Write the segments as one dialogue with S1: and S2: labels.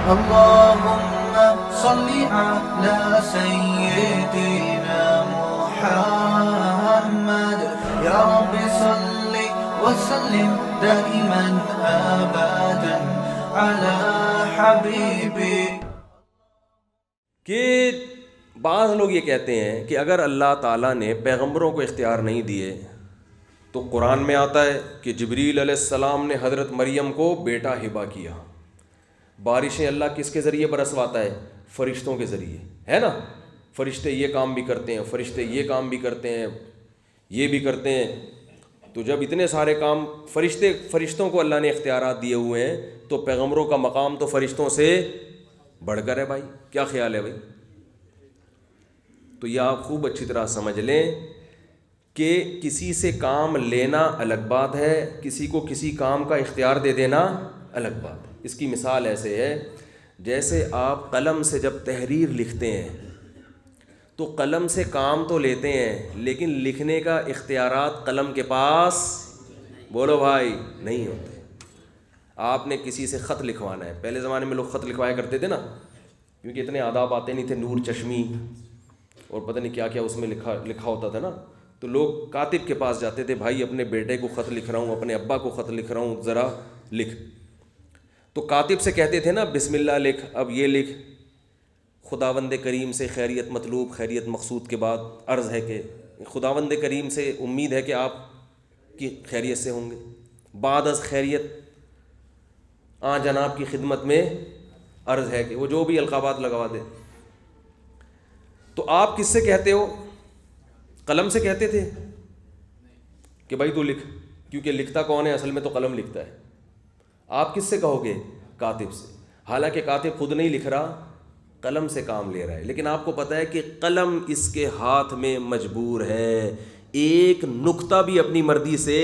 S1: اللهم صل على سيدنا محمد يا رب صل وسلم دائما ابدا على حبيبي.
S2: کہ بعض لوگ یہ کہتے ہیں کہ اگر اللہ تعالیٰ نے پیغمبروں کو اختیار نہیں دیے تو قرآن میں آتا ہے کہ جبریل علیہ السلام نے حضرت مریم کو بیٹا ہبہ کیا. بارشیں اللہ کس کے ذریعے برسواتا ہے؟ فرشتوں کے ذریعے، ہے نا. فرشتے یہ کام بھی کرتے ہیں، فرشتے یہ کام بھی کرتے ہیں، یہ بھی کرتے ہیں. تو جب اتنے سارے کام فرشتوں کو اللہ نے اختیارات دیے ہوئے ہیں تو پیغمبروں کا مقام تو فرشتوں سے بڑھ کر ہے بھائی. کیا خیال ہے بھائی؟ تو یہ آپ خوب اچھی طرح سمجھ لیں کہ کسی سے کام لینا الگ بات ہے، کسی کو کسی کام کا اختیار دے دینا الگ بات ہے. اس کی مثال ایسے ہے جیسے آپ قلم سے جب تحریر لکھتے ہیں تو قلم سے کام تو لیتے ہیں لیکن لکھنے کا اختیارات قلم کے پاس بولو بھائی نہیں ہوتے. آپ نے کسی سے خط لکھوانا ہے، پہلے زمانے میں لوگ خط لکھوایا کرتے تھے نا، کیونکہ اتنے آداب آتے نہیں تھے، نور چشمی اور پتہ نہیں کیا کیا اس میں لکھا ہوتا تھا نا. تو لوگ کاتب کے پاس جاتے تھے، بھائی اپنے بیٹے کو خط لکھ رہا ہوں، اپنے ابا کو خط لکھ رہا ہوں، ذرا لکھ. تو کاتب سے کہتے تھے نا بسم اللہ لکھ، اب یہ لکھ خداوند کریم سے خیریت مطلوب، خیریت مقصود کے بعد عرض ہے کہ خداوند کریم سے امید ہے کہ آپ کی خیریت سے ہوں گے، بعد از خیریت جناب کی خدمت میں عرض ہے کہ وہ جو بھی القابات لگوا دے. تو آپ کس سے کہتے ہو؟ قلم سے کہتے تھے کہ بھائی تو لکھ، کیونکہ لکھتا کون ہے؟ اصل میں تو قلم لکھتا ہے. آپ کس سے کہو گے؟ کاتب سے. حالانکہ کاتب خود نہیں لکھ رہا، قلم سے کام لے رہا ہے، لیکن آپ کو پتہ ہے کہ قلم اس کے ہاتھ میں مجبور ہے، ایک نقطہ بھی اپنی مرضی سے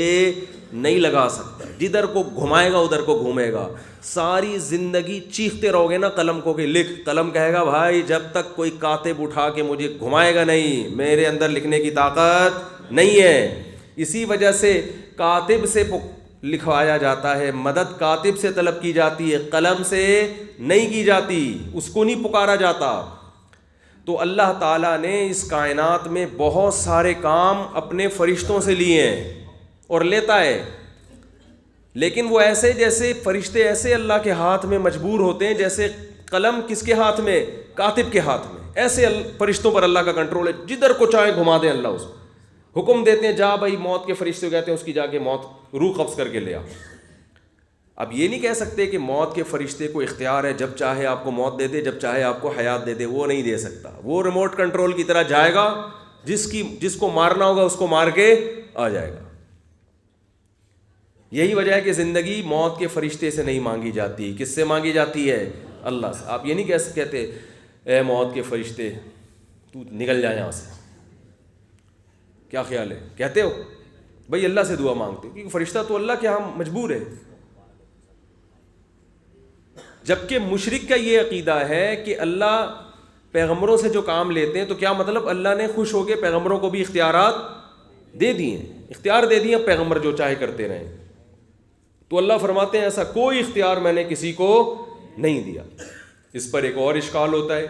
S2: نہیں لگا سکتا، جدھر کو گھمائے گا ادھر کو گھومے گا. ساری زندگی چیختے رہو گے نا قلم کو کہ لکھ، قلم کہے گا بھائی جب تک کوئی کاتب اٹھا کے مجھے گھمائے گا نہیں، میرے اندر لکھنے کی طاقت نہیں ہے. اسی وجہ سے کاتب سے لکھوایا جاتا ہے، مدد کاتب سے طلب کی جاتی ہے، قلم سے نہیں کی جاتی، اس کو نہیں پکارا جاتا. تو اللہ تعالیٰ نے اس کائنات میں بہت سارے کام اپنے فرشتوں سے لیے ہیں اور لیتا ہے، لیکن وہ ایسے جیسے فرشتے ایسے اللہ کے ہاتھ میں مجبور ہوتے ہیں جیسے قلم کس کے ہاتھ میں؟ کاتب کے ہاتھ میں. ایسے فرشتوں پر اللہ کا کنٹرول ہے، جدھر کو چاہے گھما دیں اللہ اس کو. حکم دیتے ہیں جا بھائی، موت کے فرشتے کہتے ہیں اس کی جا کے موت روح قبض کر کے لے آ. اب یہ نہیں کہہ سکتے کہ موت کے فرشتے کو اختیار ہے جب چاہے آپ کو موت دے دے، جب چاہے آپ کو حیات دے دے. وہ نہیں دے سکتا، وہ ریموٹ کنٹرول کی طرح جائے گا، جس کو مارنا ہوگا اس کو مار کے آ جائے گا. یہی وجہ ہے کہ زندگی موت کے فرشتے سے نہیں مانگی جاتی. کس سے مانگی جاتی ہے؟ اللہ سے. آپ یہ نہیں کہتے اے موت کے فرشتے تو نکل جائے یہاں سے. کیا خیال ہے؟ کہتے ہو؟ بھائی اللہ سے دعا مانگتے ہو، کیونکہ فرشتہ تو اللہ کے ہاں مجبور ہے. جبکہ مشرک کا یہ عقیدہ ہے کہ اللہ پیغمبروں سے جو کام لیتے ہیں تو کیا مطلب اللہ نے خوش ہو کے پیغمبروں کو بھی اختیارات دے دیے ہیں، اختیار دے دیے پیغمبر جو چاہے کرتے رہیں. تو اللہ فرماتے ہیں ایسا کوئی اختیار میں نے کسی کو نہیں دیا. اس پر ایک اور اشکال ہوتا ہے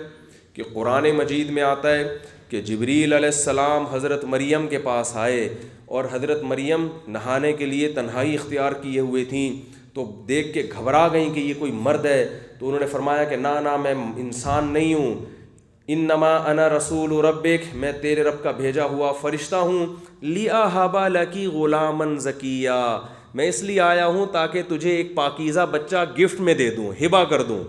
S2: کہ قرآن مجید میں آتا ہے کہ جبریل علیہ السلام حضرت مریم کے پاس آئے اور حضرت مریم نہانے کے لیے تنہائی اختیار کیے ہوئے تھیں، تو دیکھ کے گھبرا گئیں کہ یہ کوئی مرد ہے. تو انہوں نے فرمایا کہ نہ میں انسان نہیں ہوں، انما انا رسول ربک، میں تیرے رب کا بھیجا ہوا فرشتہ ہوں. لِأَهَبَ لَكِ غُلَامًا زَكِيًّا، میں اس لیے آیا ہوں تاکہ تجھے ایک پاکیزہ بچہ گفٹ میں دے دوں، ہبہ کر دوں.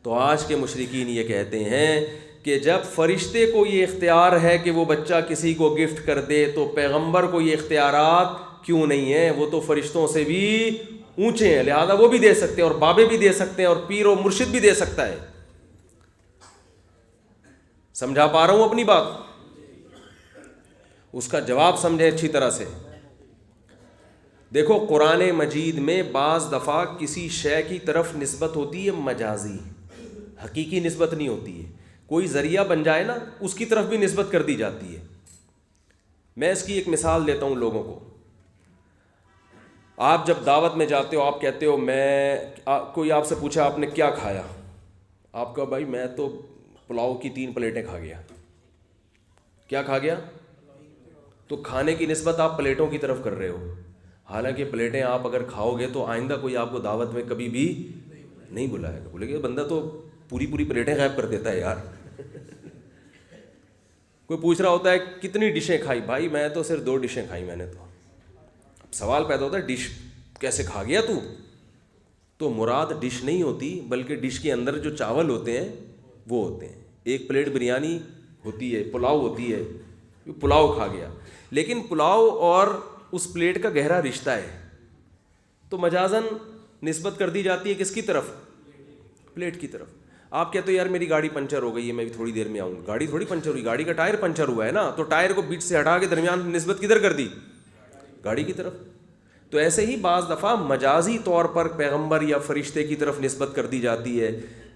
S2: تو آج کے مشرکین یہ کہتے ہیں کہ جب فرشتے کو یہ اختیار ہے کہ وہ بچہ کسی کو گفٹ کر دے تو پیغمبر کو یہ اختیارات کیوں نہیں ہیں؟ وہ تو فرشتوں سے بھی اونچے ہیں، لہذا وہ بھی دے سکتے ہیں اور بابے بھی دے سکتے ہیں اور پیر و مرشد بھی دے سکتا ہے. سمجھا پا رہا ہوں اپنی بات؟ اس کا جواب سمجھیں اچھی طرح سے. دیکھو قرآن مجید میں بعض دفعہ کسی شے کی طرف نسبت ہوتی ہے مجازی، حقیقی نسبت نہیں ہوتی ہے. کوئی ذریعہ بن جائے نا اس کی طرف بھی نسبت کر دی جاتی ہے. میں اس کی ایک مثال دیتا ہوں لوگوں کو. آپ جب دعوت میں جاتے ہو، آپ کہتے ہو کوئی آپ سے پوچھا آپ نے کیا کھایا، آپ کہا بھائی میں تو پلاؤ کی 3 پلیٹیں کھا گیا. کیا کھا گیا؟ تو کھانے کی نسبت آپ پلیٹوں کی طرف کر رہے ہو، حالانکہ پلیٹیں آپ اگر کھاؤ گے تو آئندہ کوئی آپ کو دعوت میں کبھی بھی نہیں بلائے گا، بولے گا بندہ تو پوری پلیٹیں غائب کر دیتا ہے یار. کوئی پوچھ رہا ہوتا ہے کتنی ڈشیں کھائی، بھائی میں تو صرف 2 ڈشیں کھائی میں نے. تو سوال پیدا ہوتا ہے ڈش کیسے کھا گیا تو مراد ڈش نہیں ہوتی، بلکہ ڈش کے اندر جو چاول ہوتے ہیں وہ ہوتے ہیں. 1 پلیٹ بریانی ہوتی ہے، پلاؤ ہوتی ہے، پلاؤ کھا گیا. لیکن پلاؤ اور اس پلیٹ کا گہرا رشتہ ہے، تو مجازاً نسبت کر دی جاتی ہے کس کی طرف؟ پلیٹ کی طرف. آپ کہتے ہو یار میری گاڑی پنچر ہو گئی ہے، میں بھی تھوڑی دیر میں آؤں. گاڑی تھوڑی پنچر ہوئی، گاڑی کا ٹائر پنچر ہوا ہے نا، تو ٹائر کو بیچ سے ہٹا کے درمیان نسبت کدھر کر دی؟ گاڑی کی طرف. تو ایسے ہی بعض دفعہ مجازی طور پر پیغمبر یا فرشتے کی طرف نسبت کر دی جاتی ہے.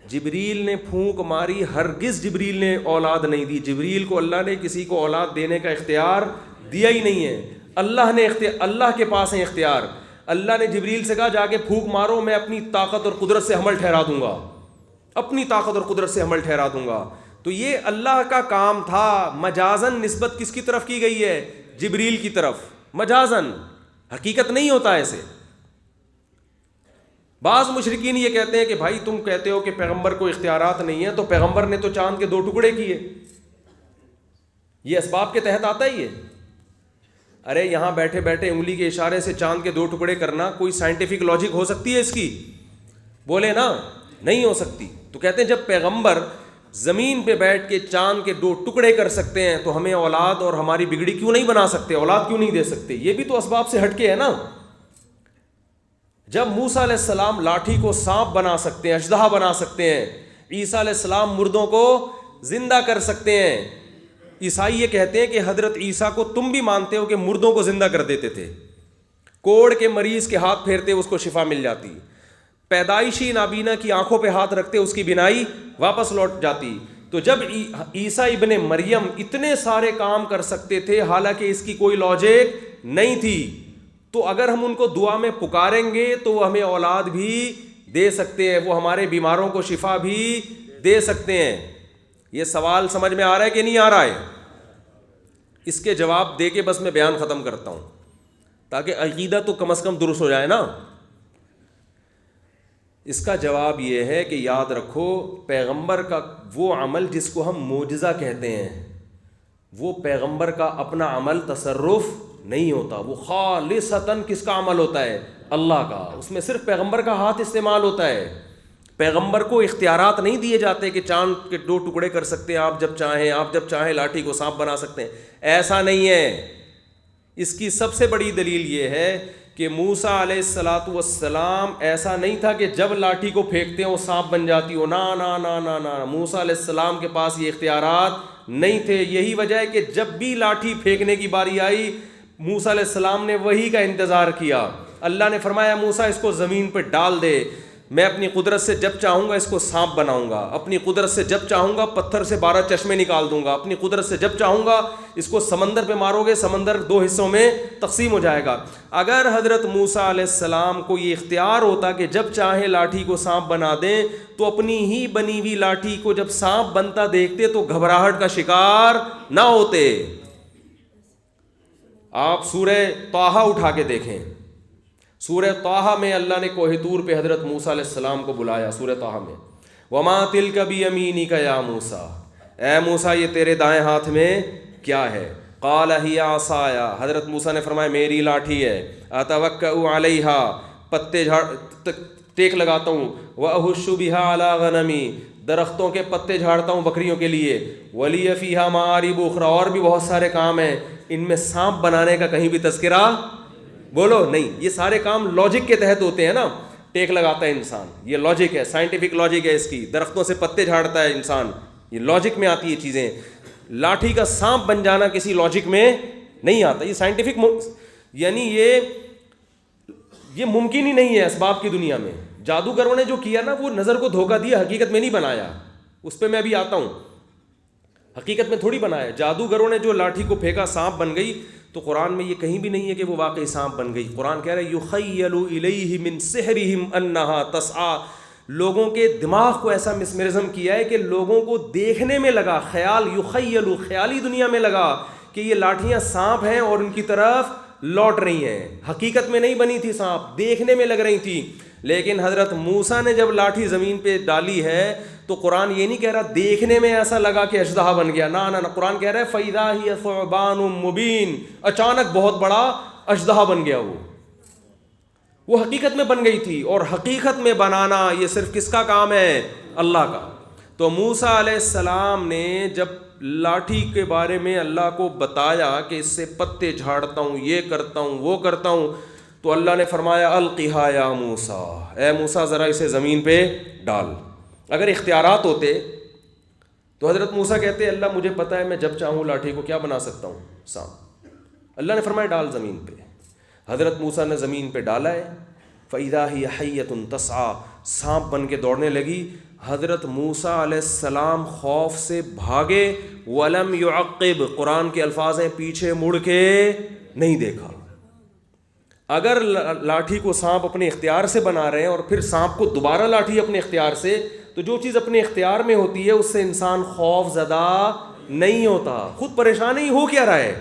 S2: جبریل نے پھونک ماری، ہرگز جبریل نے اولاد نہیں دی. جبریل کو اللہ نے کسی کو اولاد دینے کا اختیار دیا ہی نہیں ہے. اللہ کے پاس ہے اختیار. اللہ نے جبریل سے کہا جا کے پھونک مارو، میں اپنی طاقت اور قدرت سے حمل ٹھہرا دوں گا، اپنی طاقت اور قدرت سے حمل ٹھہرا دوں گا. تو یہ اللہ کا کام تھا. مجازاً نسبت کس کی طرف کی گئی ہے؟ جبریل کی طرف. مجازاً، حقیقت نہیں ہوتا ایسے. بعض مشرکین یہ کہتے ہیں کہ بھائی تم کہتے ہو کہ پیغمبر کو اختیارات نہیں ہیں، تو پیغمبر نے تو چاند کے 2 ٹکڑے کیے، یہ اسباب کے تحت آتا ہی ہے. ارے یہاں بیٹھے بیٹھے انگلی کے اشارے سے چاند کے 2 ٹکڑے کرنا کوئی سائنٹیفک لاجک ہو سکتی ہے اس کی؟ بولے نا، نہیں ہو سکتی. تو کہتے ہیں جب پیغمبر زمین پہ بیٹھ کے چاند کے 2 ٹکڑے کر سکتے ہیں تو ہمیں اولاد اور ہماری بگڑی کیوں نہیں بنا سکتے، اولاد کیوں نہیں دے سکتے؟ یہ بھی تو اسباب سے ہٹ کے ہے نا. جب موسیٰ علیہ السلام لاٹھی کو سانپ بنا سکتے ہیں، اژدہا بنا سکتے ہیں، عیسیٰ علیہ السلام مردوں کو زندہ کر سکتے ہیں. عیسائی یہ کہتے ہیں کہ حضرت عیسیٰ کو تم بھی مانتے ہو کہ مردوں کو زندہ کر دیتے تھے، کوڑ کے مریض کے ہاتھ پھیرتے اس کو شفا مل جاتی، پیدائشی نابینا کی آنکھوں پہ ہاتھ رکھتے اس کی بینائی واپس لوٹ جاتی. تو جب عیسیٰ ابن مریم اتنے سارے کام کر سکتے تھے حالانکہ اس کی کوئی لاجک نہیں تھی، تو اگر ہم ان کو دعا میں پکاریں گے تو وہ ہمیں اولاد بھی دے سکتے ہیں، وہ ہمارے بیماروں کو شفا بھی دے سکتے ہیں. یہ سوال سمجھ میں آ رہا ہے کہ نہیں آ رہا ہے؟ اس کے جواب دے کے بس میں بیان ختم کرتا ہوں تاکہ عقیدہ تو کم از کم درست ہو جائے نا. اس کا جواب یہ ہے کہ یاد رکھو پیغمبر کا وہ عمل جس کو ہم معجزہ کہتے ہیں، وہ پیغمبر کا اپنا عمل تصرف نہیں ہوتا، وہ خالصتاً کس کا عمل ہوتا ہے؟ اللہ کا. اس میں صرف پیغمبر کا ہاتھ استعمال ہوتا ہے. پیغمبر کو اختیارات نہیں دیے جاتے کہ چاند کے 2 ٹکڑے کر سکتے ہیں آپ جب چاہیں لاٹھی کو سانپ بنا سکتے ہیں. ایسا نہیں ہے. اس کی سب سے بڑی دلیل یہ ہے کہ موسیٰ علیہ السلام ایسا نہیں تھا کہ جب لاٹھی کو پھینکتے ہیں وہ سانپ بن جاتی ہو. نا نا نا نا نا، موسیٰ علیہ السلام کے پاس یہ اختیارات نہیں تھے. یہی وجہ ہے کہ جب بھی لاٹھی پھینکنے کی باری آئی موسیٰ علیہ السلام نے وہی کا انتظار کیا. اللہ نے فرمایا موسیٰ اس کو زمین پہ ڈال دے، میں اپنی قدرت سے جب چاہوں گا اس کو سانپ بناؤں گا، اپنی قدرت سے جب چاہوں گا پتھر سے 12 چشمے نکال دوں گا، اپنی قدرت سے جب چاہوں گا اس کو سمندر پہ مارو گے سمندر 2 حصوں میں تقسیم ہو جائے گا. اگر حضرت موسیٰ علیہ السلام کو یہ اختیار ہوتا کہ جب چاہے لاٹھی کو سانپ بنا دیں تو اپنی ہی بنی ہوئی لاٹھی کو جب سانپ بنتا دیکھتے تو گھبراہٹ کا شکار نہ ہوتے. آپ سورہ طٰہٰ اٹھا کے دیکھیں، سورہ طٰہٰ میں اللہ نے کوہ طور پہ حضرت موسیٰ علیہ السلام کو بلایا. سورہ طٰہٰ میں وَمَا تِلْكَ بِيَمِينِكَ يَا موسیٰ، اے موسیٰ یہ تیرے دائیں ہاتھ میں کیا ہے؟ قَالَ هِيَ عَصَايَ، حضرت موسیٰ نے فرمایا میری لاٹھی ہے. أَتَوَكَّأُ عَلَيْهَا، پتے ٹیک لگاتا ہوں. وَأَهُشُّ بِهَا عَلَىٰ غَنَمِي، درختوں کے پتے جھاڑتا ہوں بکریوں کے لیے. وَلِيَ فِيهَا مَآرِبُ أُخْرَىٰ، اور بھی بہت سارے کام ہیں. ان میں سانپ بنانے کا کہیں بھی تذکرہ بولو نہیں. یہ سارے کام لاجک کے تحت ہوتے ہیں نا. ٹیک لگاتا ہے انسان، یہ لاجک ہے، سائنٹیفک لاجک ہے اس کی. درختوں سے پتے جھاڑتا ہے انسان، یہ لاجک میں آتی ہے چیزیں. لاٹھی کا سانپ بن جانا کسی لاجک میں نہیں آتا. یہ سائنٹیفک یعنی یہ ممکن ہی نہیں ہے اسباب کی دنیا میں. جادوگروں نے جو کیا نا وہ نظر کو دھوکہ دیا، حقیقت میں نہیں بنایا. اس پہ میں ابھی آتا ہوں. حقیقت میں تھوڑی بنایا. جادوگروں نے جو لاٹھی کو پھینکا سانپ بن گئی، تو قرآن میں یہ کہیں بھی نہیں ہے کہ وہ واقعی سانپ بن گئی. قرآن کہہ رہا ہے یخیل الیہ من سحرہم انہا تسعی، لوگوں کے دماغ کو ایسا مسمرزم کیا ہے کہ لوگوں کو دیکھنے میں لگا، خیال یخیل خیالی دنیا میں لگا کہ یہ لاٹھیاں سانپ ہیں اور ان کی طرف لوٹ رہی ہیں. حقیقت میں نہیں بنی تھی سانپ، دیکھنے میں لگ رہی تھی. لیکن حضرت موسیٰ نے جب لاٹھی زمین پہ ڈالی ہے تو قرآن یہ نہیں کہہ رہا دیکھنے میں ایسا لگا کہ اژدہا بن گیا، نہ قرآن کہہ رہا ہے فَإِذَا هِيَ ثُعْبَانٌ مُبِينٌ، اچانک بہت بڑا اژدہا بن گیا. وہ حقیقت میں بن گئی تھی، اور حقیقت میں بنانا یہ صرف کس کا کام ہے؟ اللہ کا. تو موسیٰ علیہ السلام نے جب لاٹھی کے بارے میں اللہ کو بتایا کہ اس سے پتے جھاڑتا ہوں، یہ کرتا ہوں، وہ کرتا ہوں، تو اللہ نے فرمایا القھا یا موسیٰ، اے موسیٰ ذرا اسے زمین پہ ڈال. اگر اختیارات ہوتے تو حضرت موسیٰ کہتے اللہ مجھے پتہ ہے میں جب چاہوں لاٹھی کو کیا بنا سکتا ہوں؟ سانپ. اللہ نے فرمایا ڈال زمین پہ. حضرت موسیٰ نے زمین پہ ڈالا ہے، فَإِذَا هِيَ حَيَّةٌ تَسْعَىٰ، سانپ بن کے دوڑنے لگی. حضرت موسیٰ علیہ السلام خوف سے بھاگے، وَلَمْ يُعَقِّبْ، قرآن کے الفاظ ہیں پیچھے مڑ کے نہیں دیکھا. اگر لاٹھی کو سانپ اپنے اختیار سے بنا رہے ہیں اور پھر سانپ کو دوبارہ لاٹھی اپنے اختیار سے، تو جو چیز اپنے اختیار میں ہوتی ہے اس سے انسان خوف زدہ نہیں ہوتا. خود پریشان ہی ہو کیا رہا ہے.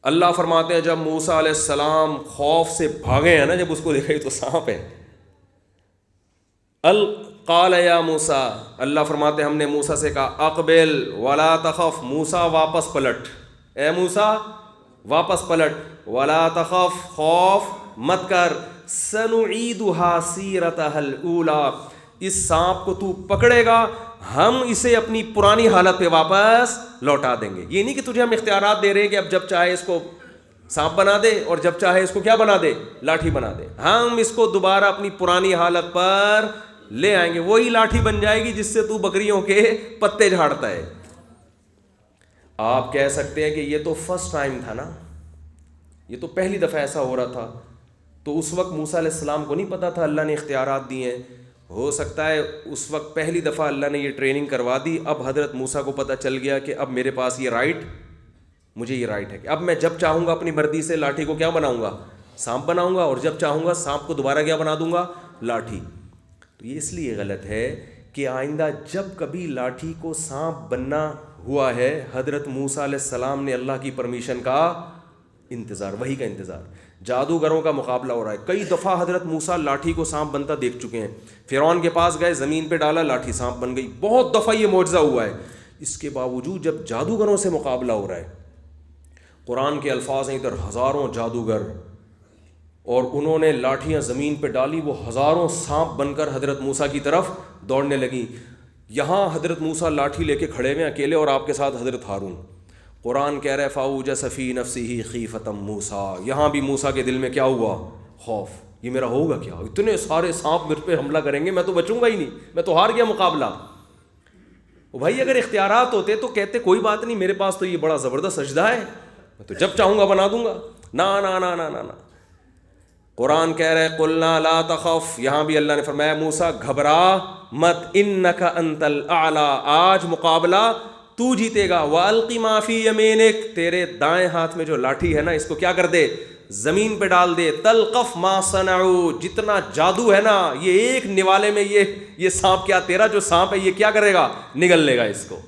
S2: اللہ فرماتے ہیں جب موسیٰ علیہ السلام خوف سے بھاگے ہیں نا، جب اس کو دیکھا تو سانپ ہے، قال یا موسیٰ، اللہ فرماتے ہیں ہم نے موسیٰ سے کہا اقبل ولا تخف، موسیٰ واپس پلٹ، اے موسیٰ واپس پلٹ، ولا تخف، خوف مت کر، سنعیدها سیرتها الاولی، اس سانپ کو تو پکڑے گا ہم اسے اپنی پرانی حالت پہ واپس لوٹا دیں گے. یہ نہیں کہ تجھے ہم اختیارات دے رہے ہیں کہ اب جب چاہے اس کو سانپ بنا دے اور جب چاہے اس کو کیا بنا دے؟ لاٹھی بنا دے. ہم اس کو دوبارہ اپنی پرانی حالت پر لے آئیں گے، وہی لاٹھی بن جائے گی جس سے تو بکریوں کے پتے جھاڑتا ہے. آپ کہہ سکتے ہیں کہ یہ تو فرسٹ ٹائم تھا نا، یہ تو پہلی دفعہ ایسا ہو رہا تھا، تو اس وقت موسیٰ علیہ السلام کو نہیں پتا تھا اللہ نے اختیارات دیے ہیں. ہو سکتا ہے اس وقت پہلی دفعہ اللہ نے یہ ٹریننگ کروا دی، اب حضرت موسیٰ کو پتہ چل گیا کہ اب میرے پاس یہ رائٹ، مجھے یہ رائٹ ہے کہ اب میں جب چاہوں گا اپنی مرضی سے لاٹھی کو کیا بناؤں گا؟ سانپ بناؤں گا، اور جب چاہوں گا سانپ کو دوبارہ کیا بنا دوں گا؟ لاٹھی. تو یہ اس لیے غلط ہے کہ آئندہ جب کبھی لاٹھی کو سانپ بننا ہوا ہے، حضرت موسیٰ علیہ السلام نے اللہ کی پرمیشن کا انتظار، وہی کا انتظار. جادوگروں کا مقابلہ ہو رہا ہے. کئی دفعہ حضرت موسیٰ لاٹھی کو سانپ بنتا دیکھ چکے ہیں. فرعون کے پاس گئے، زمین پہ ڈالا، لاٹھی سانپ بن گئی. بہت دفعہ یہ معجزہ ہوا ہے. اس کے باوجود جب جادوگروں سے مقابلہ ہو رہا ہے، قرآن کے الفاظ ہیں ادھر ہزاروں جادوگر، اور انہوں نے لاٹھیاں زمین پہ ڈالی، وہ ہزاروں سانپ بن کر حضرت موسیٰ کی طرف دوڑنے لگیں. یہاں حضرت موسیٰ لاٹھی لے کے کھڑے ہوئے اکیلے، اور آپ کے ساتھ حضرت ہارون. قرآن کہہ رہا ہے فَأَوْجَسَ فِي نَفْسِهِ خِيفَةً موسیٰ، یہاں بھی موسیٰ کے دل میں کیا ہوا؟ خوف. یہ میرا ہوگا کیا؟ اتنے سارے سانپ میرے پہ حملہ کریں گے، میں تو بچوں گا ہی نہیں، میں تو ہار گیا مقابلہ. بھائی اگر اختیارات ہوتے تو کہتے کوئی بات نہیں، میرے پاس تو یہ بڑا زبردست سجدہ ہے، میں تو جب چاہوں گا بنا دوں گا. نا نا نا نا نا نا. قرآن کہہ رہے قُلْنَا لَا تَخَفْ، یہاں بھی اللہ نے فرمایا موسیٰ گھبرا مت، اِنَّكَ أَنْتَ الْأَعْلَىٰ، آج مقابلہ تو جیتے گا. وَأَلْقِ مَا فِي يَمِينِكَ، تیرے دائیں ہاتھ میں جو لاٹھی ہے نا اس کو کیا کر دے؟ زمین پہ ڈال دے. تلقف ما صنعوا، جتنا جادو ہے نا یہ ایک نوالے میں یہ سانپ کیا، تیرا جو سانپ ہے یہ کیا کرے گا؟ نگل لے گا اس کو.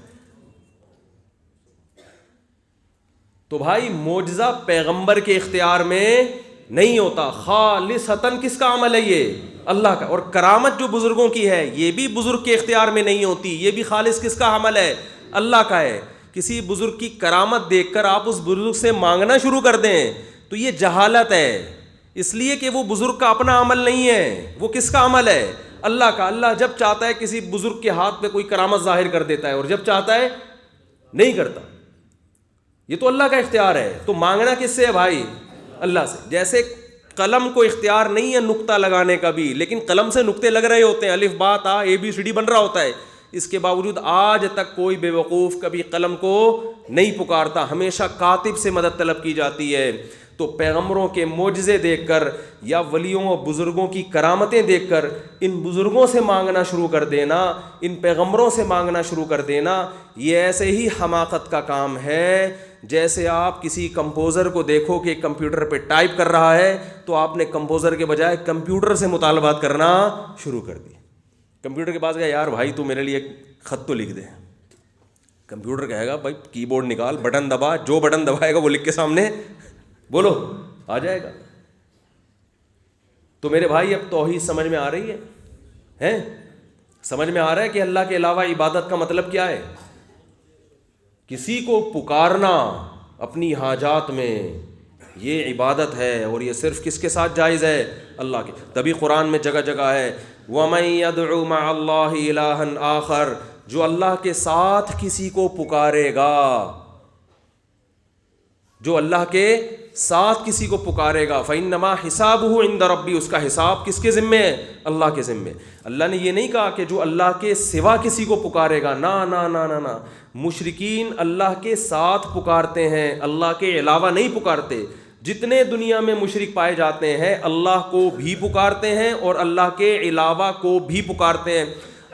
S2: تو بھائی معجزہ پیغمبر کے اختیار میں نہیں ہوتا، خالصتاً کس کا عمل ہے؟ یہ اللہ کا. اور کرامت جو بزرگوں کی ہے یہ بھی بزرگ کے اختیار میں نہیں ہوتی، یہ بھی خالص کس کا عمل ہے؟ اللہ کا ہے. کسی بزرگ کی کرامت دیکھ کر آپ اس بزرگ سے مانگنا شروع کر دیں تو یہ جہالت ہے، اس لیے کہ وہ بزرگ کا اپنا عمل نہیں ہے. وہ کس کا عمل ہے؟ اللہ کا. اللہ جب چاہتا ہے کسی بزرگ کے ہاتھ پہ کوئی کرامت ظاہر کر دیتا ہے، اور جب چاہتا ہے نہیں کرتا. یہ تو اللہ کا اختیار ہے. تو مانگنا کس سے ہے بھائی؟ اللہ سے. جیسے قلم کو اختیار نہیں ہے نقطہ لگانے کا بھی، لیکن قلم سے نقطے لگ رہے ہوتے ہیں، الف با تا اے بی سی ڈی بن رہا ہوتا ہے. اس کے باوجود آج تک کوئی بے وقوف کبھی قلم کو نہیں پکارتا، ہمیشہ کاتب سے مدد طلب کی جاتی ہے. تو پیغمبروں کے معجزے دیکھ کر یا ولیوں اور بزرگوں کی کرامتیں دیکھ کر ان بزرگوں سے مانگنا شروع کر دینا، ان پیغمبروں سے مانگنا شروع کر دینا، یہ ایسے ہی حماقت کا کام ہے جیسے آپ کسی کمپوزر کو دیکھو کہ کمپیوٹر پہ ٹائپ کر رہا ہے تو آپ نے کمپوزر کے بجائے کمپیوٹر سے مطالبات کرنا شروع کر دی۔ کمپیوٹر کے پاس گیا، یار بھائی تو میرے لیے ایک خط تو لکھ دے۔ کمپیوٹر کہے گا بھائی کی بورڈ نکال، بٹن دبا، جو بٹن دبائے گا وہ لکھ کے سامنے بولو آ جائے گا۔ تو میرے بھائی اب توحید سمجھ میں آ رہی ہے؟ سمجھ میں آ رہا ہے کہ اللہ کے علاوہ عبادت کا مطلب کیا ہے؟ کسی کو پکارنا اپنی حاجات میں، یہ عبادت ہے، اور یہ صرف کس کے ساتھ جائز ہے؟ اللہ کے۔ تبھی قرآن میں جگہ جگہ ہے وَمَن يَدْعُ مَعَ اللَّهِ إِلَٰهًا آخَرَ، جو اللہ کے ساتھ کسی کو پکارے گا، جو اللہ کے ساتھ کسی کو پکارے گا فَإِنَّمَا حِسَابُهُ عِندَ رَبِّهِ، اس کا حساب کس کے ذمے ہے؟ اللہ کے ذمے۔ اللہ نے یہ نہیں کہا کہ جو اللہ کے سوا کسی کو پکارے گا، نا نا نا نا نا، مشرکین اللہ کے ساتھ پکارتے ہیں، اللہ کے علاوہ نہیں پکارتے۔ جتنے دنیا میں مشرک پائے جاتے ہیں اللہ کو بھی پکارتے ہیں اور اللہ کے علاوہ کو بھی پکارتے ہیں۔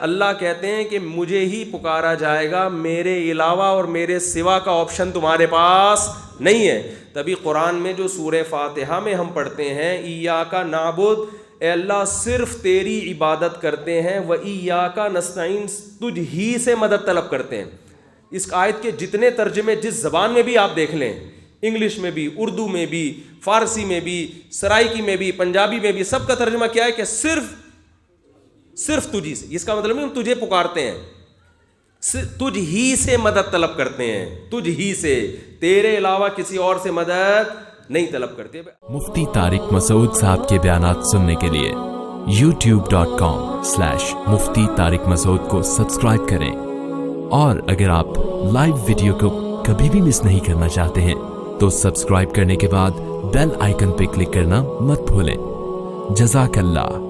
S2: اللہ کہتے ہیں کہ مجھے ہی پکارا جائے گا، میرے علاوہ اور میرے سوا کا آپشن تمہارے پاس نہیں ہے۔ تبھی قرآن میں جو سورہ فاتحہ میں ہم پڑھتے ہیں ایاک نعبد، اے اللہ صرف تیری عبادت کرتے ہیں، وایاک نستعین، تجھ ہی سے مدد طلب کرتے ہیں۔ اس آیت کے جتنے ترجمے جس زبان میں بھی آپ دیکھ لیں، انگلش میں بھی، اردو میں بھی، فارسی میں بھی، سرائکی میں بھی، پنجابی میں بھی، سب کا ترجمہ کیا ہے کہ صرف تجھی سے۔ اس کا مطلب نہیں ہم تجھے پکارتے ہیں، تجھ ہی سے مدد طلب کرتے ہیں، تجھ ہی سے، تیرے علاوہ کسی اور سے مدد نہیں طلب کرتے۔
S3: مفتی طارق مسعود صاحب کے بیانات سننے کے لیے youtube.com/مفتی طارق مسعود کو سبسکرائب کریں، اور اگر آپ لائیو ویڈیو کو کبھی بھی مس نہیں کرنا چاہتے ہیں تو سبسکرائب کرنے کے بعد بیل آئیکن پہ کلک کرنا مت بھولیں۔ جزاک اللہ۔